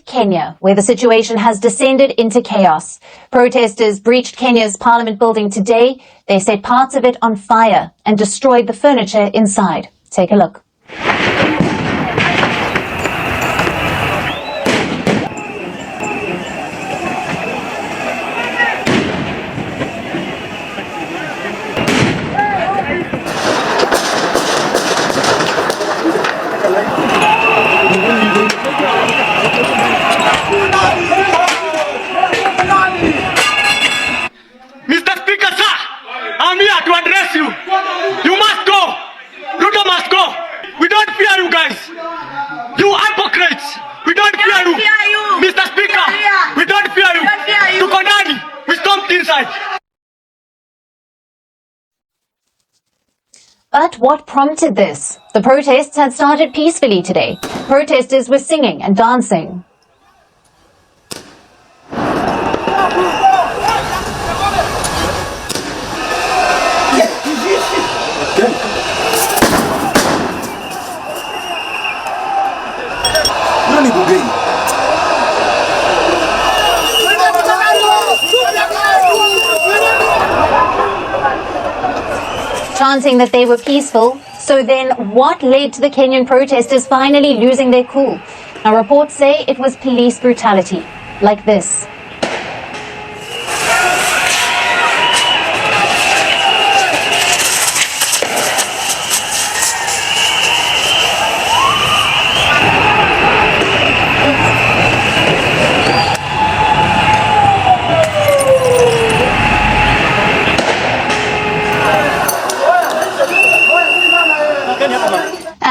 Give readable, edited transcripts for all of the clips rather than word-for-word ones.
Kenya, where the situation has descended into chaos. Protesters breached Kenya's parliament building today. They set parts of it on fire and destroyed the furniture inside. Take a look. Mr. Speaker, sir, I'm here to address you. You must go. Ruto must go. We don't fear you guys. You hypocrites. We don't fear you. Mr. Speaker, we don't fear you. Tuko ndani. We stomped inside. But what prompted this? The protests had started peacefully today. Protesters were singing and dancing. Chanting that they were peaceful. So then what led to the Kenyan protesters finally losing their cool? Now reports say it was police brutality, like this.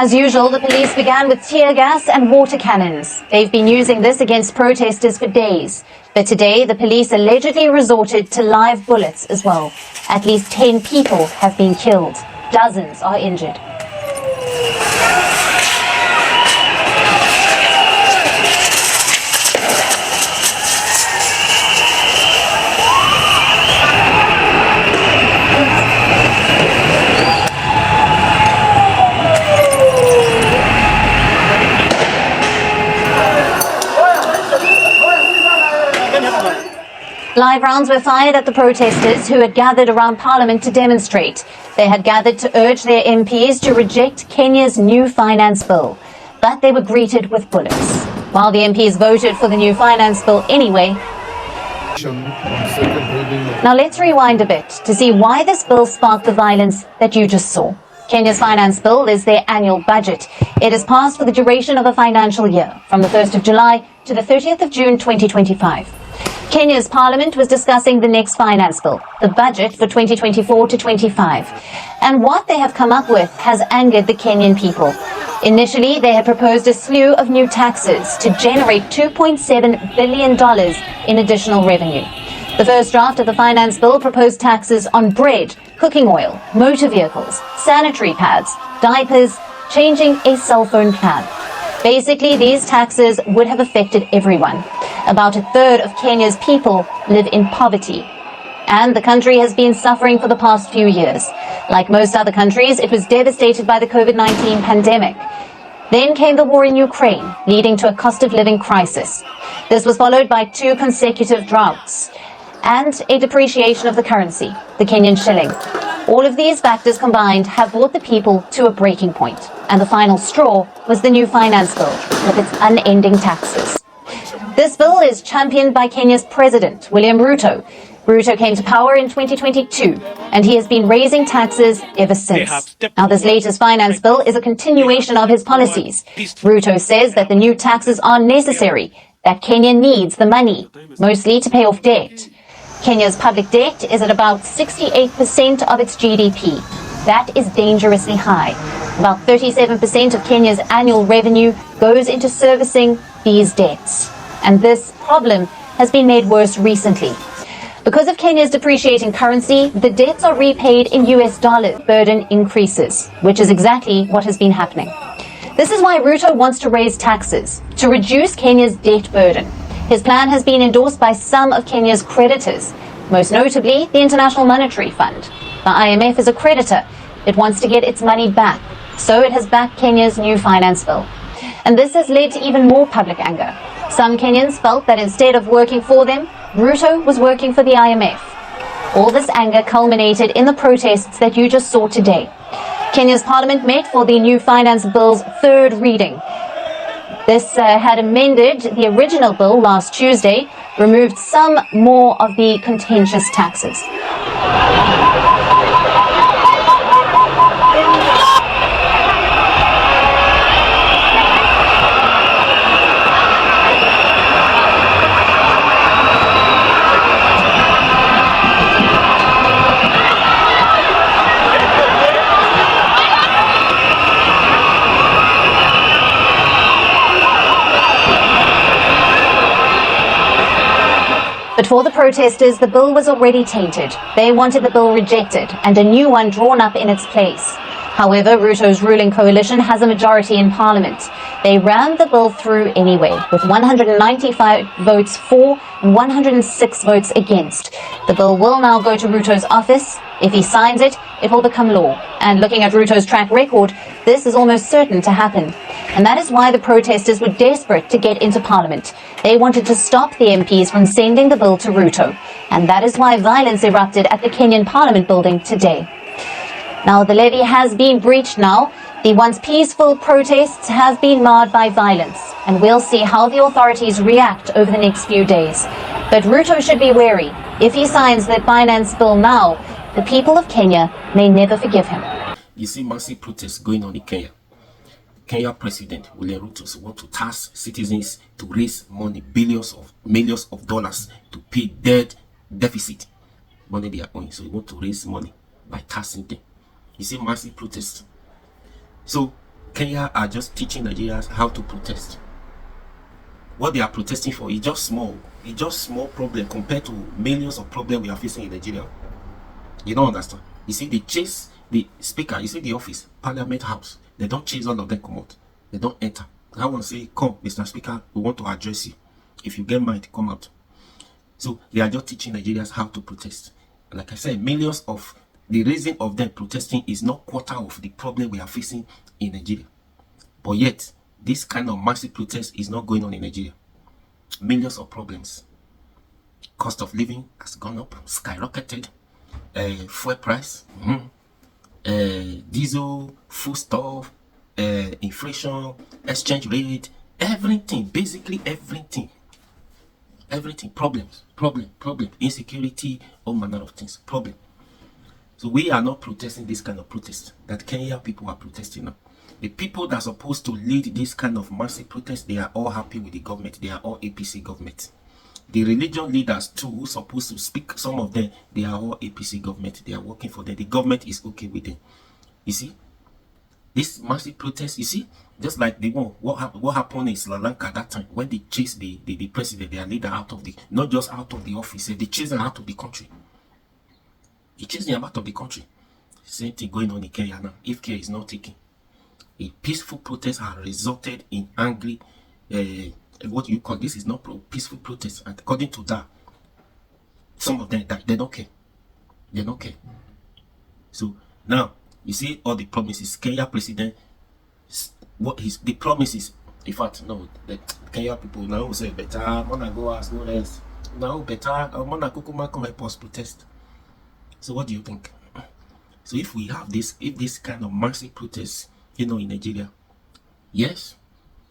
As usual, the police began with tear gas and water cannons. They've been using this against protesters for days. But today, the police allegedly resorted to live bullets as well. At least 10 people have been killed. Dozens are injured. Live rounds were fired at the protesters who had gathered around Parliament to demonstrate. They had gathered to urge their MPs to reject Kenya's new finance bill. But they were greeted with bullets. While the MPs voted for the new finance bill anyway. Now let's rewind a bit to see why this bill sparked the violence that you just saw. Kenya's finance bill is their annual budget. It is passed for the duration of a financial year, from the 1st of July to the 30th of June 2025. Kenya's parliament was discussing the next finance bill, the budget for 2024 to 25. And what they have come up with has angered the Kenyan people. Initially, they had proposed a slew of new taxes to generate $2.7 billion in additional revenue. The first draft of the finance bill proposed taxes on bread, cooking oil, motor vehicles, sanitary pads, diapers, changing a cell phone plan. Basically, these taxes would have affected everyone. About a third of Kenya's people live in poverty. And the country has been suffering for the past few years. Like most other countries, it was devastated by the COVID-19 pandemic. Then came the war in Ukraine, leading to a cost of living crisis. This was followed by 2 consecutive droughts and a depreciation of the currency, the Kenyan shilling. All of these factors combined have brought the people to a breaking point. And the final straw was the new finance bill with its unending taxes. This bill is championed by Kenya's president, William Ruto. Ruto came to power in 2022, and he has been raising taxes ever since. Now, this latest finance bill is a continuation of his policies. Ruto says that the new taxes are necessary, that Kenya needs the money, mostly to pay off debt. Kenya's public debt is at about 68% of its GDP. That is dangerously high. About 37% of Kenya's annual revenue goes into servicing these debts. And this problem has been made worse recently. Because of Kenya's depreciating currency, the debts are repaid in US dollars. Burden increases, which is exactly what has been happening. This is why Ruto wants to raise taxes, to reduce Kenya's debt burden. His plan has been endorsed by some of Kenya's creditors, most notably the International Monetary Fund. The IMF is a creditor. It wants to get its money back, so it has backed Kenya's new finance bill. And this has led to even more public anger. Some Kenyans felt that instead of working for them, Ruto was working for the IMF. All this anger culminated in the protests that you just saw today. Kenya's parliament met for the new finance bill's third reading. This had amended the original bill last Tuesday, removed some more of the contentious taxes. But for the protesters, the bill was already tainted. They wanted the bill rejected and a new one drawn up in its place. However, Ruto's ruling coalition has a majority in parliament. They rammed the bill through anyway, with 195 votes for and 106 votes against. The bill will now go to Ruto's office. If he signs it, it will become law. And looking at Ruto's track record, this is almost certain to happen. And that is why the protesters were desperate to get into parliament. They wanted to stop the MPs from sending the bill to Ruto. And that is why violence erupted at the Kenyan parliament building today. Now, the levee has been breached now. The once peaceful protests have been marred by violence. And we'll see how the authorities react over the next few days. But Ruto should be wary. If he signs the finance bill now, the people of Kenya may never forgive him. You see massive protests going on in Kenya. Kenya President William Ruto want to tax citizens to raise money, millions of dollars to pay deficit. Money they are owing. So he want to raise money by taxing them. You see massive protests. So Kenya are just teaching Nigerians how to protest. What they are protesting for is just small. It's just small problem compared to millions of problems we are facing in Nigeria. You don't understand. You see, they chase the speaker. You see the office, Parliament House. They don't chase all of them come out. They don't enter. I want to say, come, Mr. Speaker, we want to address you. If you get mind, come out. So they are just teaching Nigerians how to protest. Like I said, millions of the reason of them protesting is not quarter of the problem we are facing in Nigeria. But yet, this kind of massive protest is not going on in Nigeria. Millions of problems. Cost of living has gone up, skyrocketed. Fuel price, diesel, foodstuff, inflation, exchange rate, everything, basically everything, problem, insecurity, all manner of things, problem. So we are not protesting this kind of protest that Kenya people are protesting now. The people that are supposed to lead this kind of massive protest, they are all happy with the government. They are all APC government. The religion leaders too, who are supposed to speak, some of them, they are all APC government. They are working for them. The government is okay with them. You see, this massive protest, you see, just like the one, what happened in Sri Lanka that time, when they chased the president, their leader out of the, not just out of the office, they chased them out of the country. They chased them out of the country. Same thing going on in Kenya now. If care is not taken, a peaceful protest has resulted in angry, what you call this is not peaceful protest. And according to that, some of them, they don't care. They don't care. So now you see all the promises. Kenya president, what his the promises. In fact, no, the Kenya people now say better. Wanna go ask no rest. Now better. Wanna kukuma come help us protest. So what do you think? So if we have this, if this kind of massive protest, in Nigeria, yes,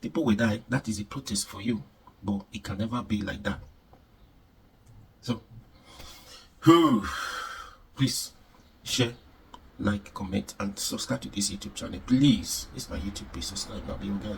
people will die. That is a protest for you, but it can never be like that. So, please share, like, comment, and subscribe to this YouTube channel. Please, it's my YouTube. Please subscribe. Now, be guy.